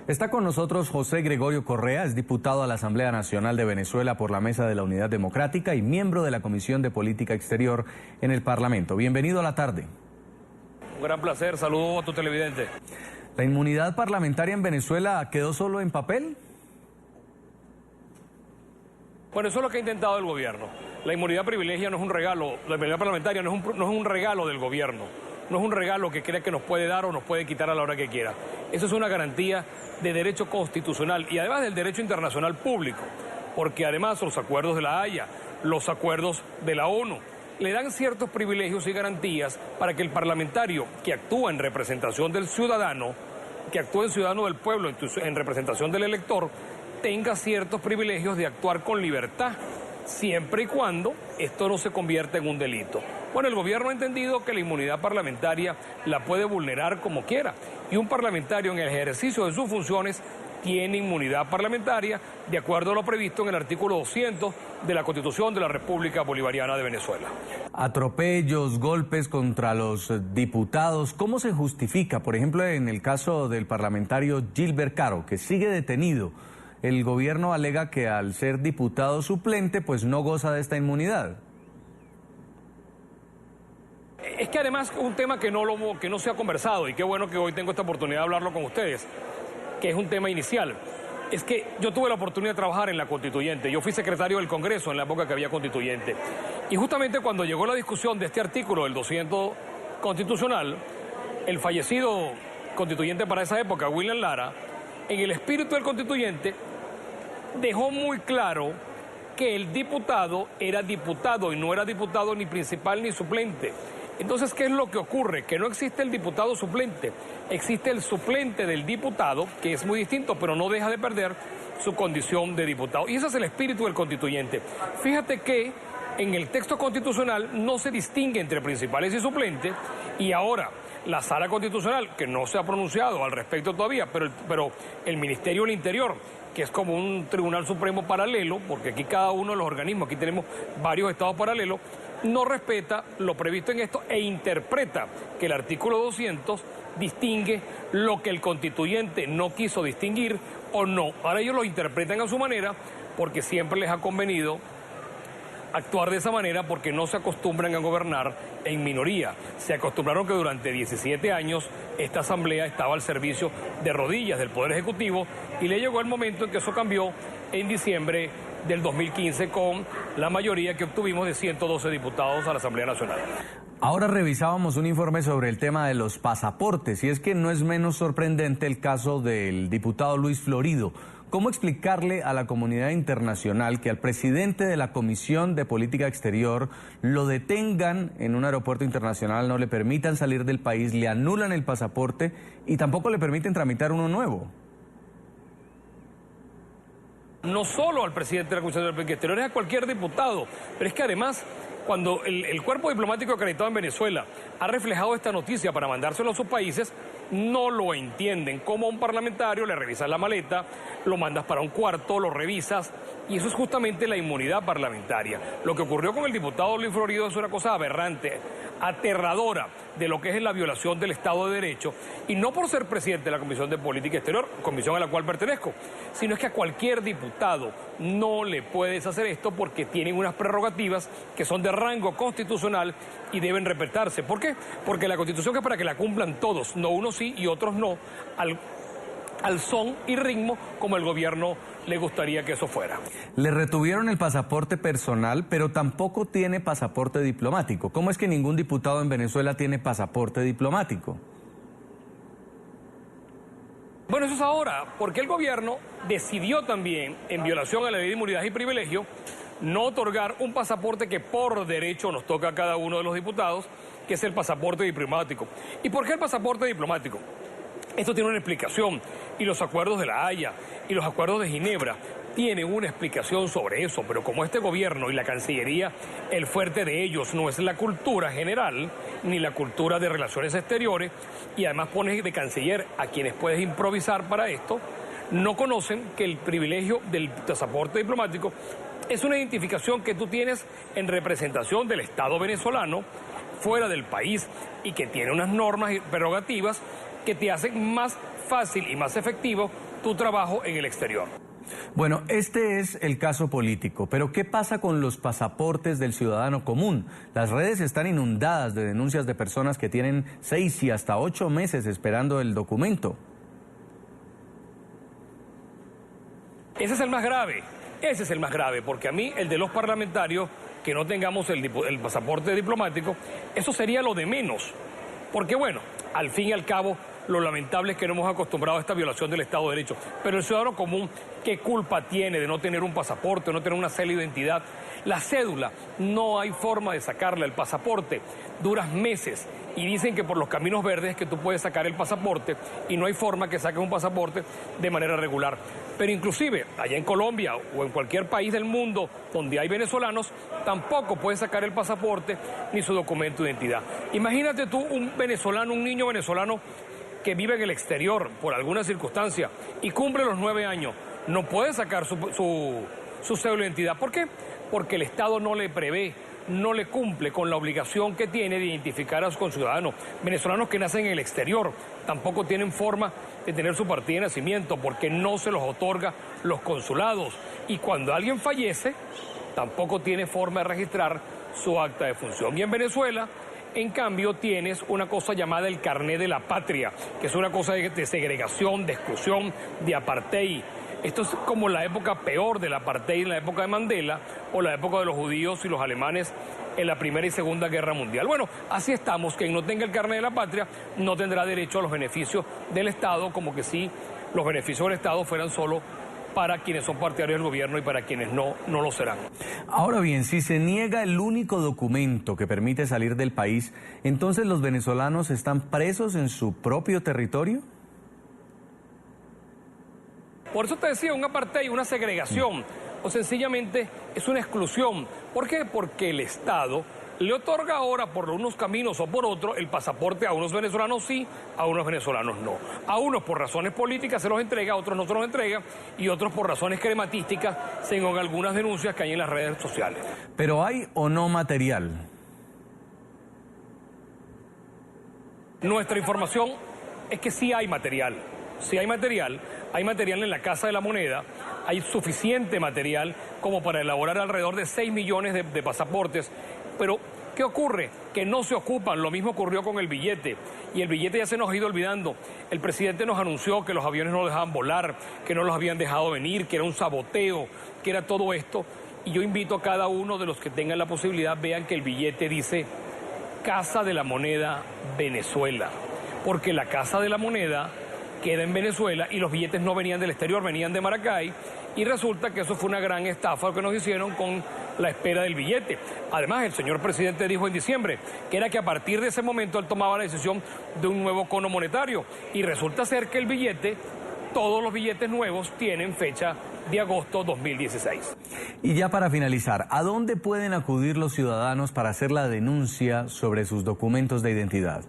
Está con nosotros José Gregorio Correa, es diputado a la Asamblea Nacional de Venezuela por la Mesa de la Unidad Democrática y miembro de la Comisión de Política Exterior en el Parlamento. Bienvenido a la tarde. Un gran placer, saludo a tu televidente. ¿La inmunidad parlamentaria en Venezuela quedó solo en papel? Bueno, eso es lo que ha intentado el gobierno. La inmunidad privilegia no es un regalo, la inmunidad parlamentaria no es un regalo del gobierno, no es un regalo que crea que nos puede dar o nos puede quitar a la hora que quiera. Eso es una garantía de derecho constitucional y además del derecho internacional público, porque además los acuerdos de la Haya, los acuerdos de la ONU, le dan ciertos privilegios y garantías para que el parlamentario que actúa en representación del ciudadano, que actúa en ciudadano del pueblo, en representación del elector, tenga ciertos privilegios de actuar con libertad, siempre y cuando esto no se convierta en un delito. Bueno, el gobierno ha entendido que la inmunidad parlamentaria la puede vulnerar como quiera, y un parlamentario en el ejercicio de sus funciones tiene inmunidad parlamentaria de acuerdo a lo previsto en el artículo 200 de la Constitución de la República Bolivariana de Venezuela. Atropellos, golpes contra los diputados, ¿cómo se justifica? Por ejemplo, en el caso del parlamentario Gilbert Caro, que sigue detenido. El gobierno alega que al ser diputado suplente, pues no goza de esta inmunidad. Es que además un tema que no se ha conversado, y qué bueno que hoy tengo esta oportunidad de hablarlo con ustedes, que es un tema inicial. Es que yo tuve la oportunidad de trabajar en la constituyente. Yo fui secretario del Congreso en la época que había constituyente. Y justamente cuando llegó la discusión de este artículo del 200 constitucional, el fallecido constituyente para esa época, William Lara, en el espíritu del constituyente, dejó muy claro que el diputado era diputado y no era diputado ni principal ni suplente. Entonces, ¿qué es lo que ocurre? Que no existe el diputado suplente, existe el suplente del diputado, que es muy distinto, pero no deja de perder su condición de diputado. Y ese es el espíritu del constituyente. Fíjate que en el texto constitucional no se distingue entre principales y suplentes, y ahora la Sala Constitucional, que no se ha pronunciado al respecto todavía, pero el Ministerio del Interior, que es como un Tribunal Supremo paralelo, porque aquí cada uno de los organismos, aquí tenemos varios estados paralelos, no respeta lo previsto en esto e interpreta que el artículo 200 distingue lo que el constituyente no quiso distinguir o no. Ahora ellos lo interpretan a su manera porque siempre les ha convenido actuar de esa manera porque no se acostumbran a gobernar en minoría. Se acostumbraron que durante 17 años esta asamblea estaba al servicio de rodillas del Poder Ejecutivo y le llegó el momento en que eso cambió en diciembre del 2015 con la mayoría que obtuvimos de 112 diputados a la Asamblea Nacional. Ahora revisábamos un informe sobre el tema de los pasaportes y es que no es menos sorprendente el caso del diputado Luis Florido. ¿Cómo explicarle a la comunidad internacional que al presidente de la Comisión de Política Exterior lo detengan en un aeropuerto internacional, no le permitan salir del país, le anulan el pasaporte y tampoco le permiten tramitar uno nuevo? No solo al presidente de la Comisión de Política Exterior, es a cualquier diputado, pero es que además cuando el cuerpo diplomático acreditado en Venezuela ha reflejado esta noticia para mandárselo a sus países, no lo entienden. Como a un parlamentario le revisas la maleta, lo mandas para un cuarto, lo revisas, y eso es justamente la inmunidad parlamentaria. Lo que ocurrió con el diputado Luis Florido es una cosa aberrante, aterradora de lo que es la violación del Estado de Derecho, y no por ser presidente de la Comisión de Política Exterior, comisión a la cual pertenezco, sino es que a cualquier diputado no le puedes hacer esto porque tienen unas prerrogativas que son de rango constitucional y deben respetarse. ¿Por qué? Porque la Constitución es para que la cumplan todos, no unos sí y otros no, al son y ritmo como el gobierno le gustaría que eso fuera. Le retuvieron el pasaporte personal, pero tampoco tiene pasaporte diplomático. ¿Cómo es que ningún diputado en Venezuela tiene pasaporte diplomático? Bueno, eso es ahora, porque el gobierno decidió también, en violación a la ley de inmunidad y privilegio, no otorgar un pasaporte que por derecho nos toca a cada uno de los diputados, que es el pasaporte diplomático. ¿Y por qué el pasaporte diplomático? Esto tiene una explicación, y los acuerdos de la Haya y los acuerdos de Ginebra tienen una explicación sobre eso, pero como este gobierno y la Cancillería, el fuerte de ellos no es la cultura general, ni la cultura de relaciones exteriores, y además pones de canciller a quienes puedes improvisar para esto, no conocen que el privilegio del pasaporte diplomático es una identificación que tú tienes en representación del Estado venezolano fuera del país y que tiene unas normas y prerrogativas que te hacen más fácil y más efectivo tu trabajo en el exterior. Bueno, este es el caso político, pero ¿qué pasa con los pasaportes del ciudadano común? Las redes están inundadas de denuncias de personas que tienen 6 y hasta 8 meses esperando el documento. Ese es el más grave, porque a mí el de los parlamentarios, que no tengamos el pasaporte diplomático, eso sería lo de menos. Porque bueno, al fin y al cabo, lo lamentable es que no hemos acostumbrado a esta violación del Estado de Derecho. Pero el ciudadano común, ¿qué culpa tiene de no tener un pasaporte, no tener una cédula de identidad? La cédula, no hay forma de sacarla. El pasaporte duras meses y dicen que por los caminos verdes es que tú puedes sacar el pasaporte y no hay forma que saques un pasaporte de manera regular. Pero inclusive allá en Colombia o en cualquier país del mundo donde hay venezolanos, tampoco puedes sacar el pasaporte ni su documento de identidad. Imagínate tú un venezolano, un niño venezolano que vive en el exterior por alguna circunstancia y cumple los 9 años, no puede sacar su cédula de identidad. ¿Por qué? Porque el Estado no le prevé, no le cumple con la obligación que tiene de identificar a sus conciudadanos. Venezolanos que nacen en el exterior tampoco tienen forma de tener su partida de nacimiento porque no se los otorga los consulados. Y cuando alguien fallece, tampoco tiene forma de registrar su acta de función. Y en Venezuela, en cambio, tienes una cosa llamada el carné de la patria, que es una cosa de segregación, de exclusión, de apartheid. Esto es como la época peor del apartheid en la época de Mandela o la época de los judíos y los alemanes en la Primera y Segunda Guerra Mundial. Bueno, así estamos. Quien no tenga el carné de la patria no tendrá derecho a los beneficios del Estado, como que si los beneficios del Estado fueran solo para quienes son partidarios del gobierno y para quienes no lo serán. Ahora bien, si se niega el único documento que permite salir del país, ¿entonces los venezolanos están presos en su propio territorio? Por eso te decía, un apartheid, una segregación, o sencillamente es una exclusión. ¿Por qué? Porque el Estado le otorga ahora por unos caminos o por otros el pasaporte a unos venezolanos sí, a unos venezolanos no. A unos por razones políticas se los entrega, a otros no se los entrega y otros por razones crematísticas, según algunas denuncias que hay en las redes sociales. ¿Pero hay o no material? Nuestra información es que sí hay material. Sí hay material en la Casa de la Moneda, hay suficiente material como para elaborar alrededor de 6 millones de pasaportes, pero ¿qué ocurre? Que no se ocupan. Lo mismo ocurrió con el billete, y el billete ya se nos ha ido olvidando. El presidente nos anunció que los aviones no lo dejaban volar, que no los habían dejado venir, que era un saboteo, que era todo esto, y yo invito a cada uno de los que tengan la posibilidad, vean que el billete dice Casa de la Moneda Venezuela, porque la Casa de la Moneda queda en Venezuela y los billetes no venían del exterior, venían de Maracay, y resulta que eso fue una gran estafa que nos hicieron con la espera del billete. Además, el señor presidente dijo en diciembre que era que a partir de ese momento él tomaba la decisión de un nuevo cono monetario, y resulta ser que el billete, todos los billetes nuevos tienen fecha de agosto 2016. Y ya para finalizar, ¿a dónde pueden acudir los ciudadanos para hacer la denuncia sobre sus documentos de identidad?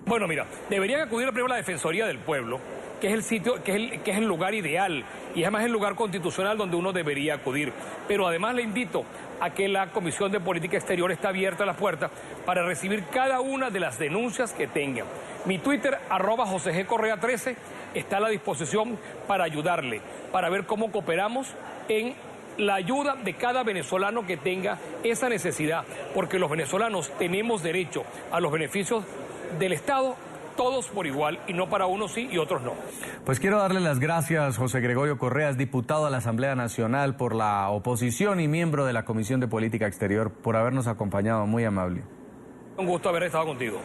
Bueno, mira, deberían acudir primero a la Defensoría del Pueblo, que es el sitio, que es el lugar ideal y además el lugar constitucional donde uno debería acudir. Pero además le invito a que la Comisión de Política Exterior está abierta a las puertas para recibir cada una de las denuncias que tengan. Mi Twitter, @José G. Correa13, está a la disposición para ayudarle, para ver cómo cooperamos en la ayuda de cada venezolano que tenga esa necesidad, porque los venezolanos tenemos derecho a los beneficios del Estado, todos por igual, y no para unos sí y otros no. Pues quiero darle las gracias, José Gregorio Correa, diputado a la Asamblea Nacional por la oposición y miembro de la Comisión de Política Exterior, por habernos acompañado. Muy amable. Un gusto haber estado contigo.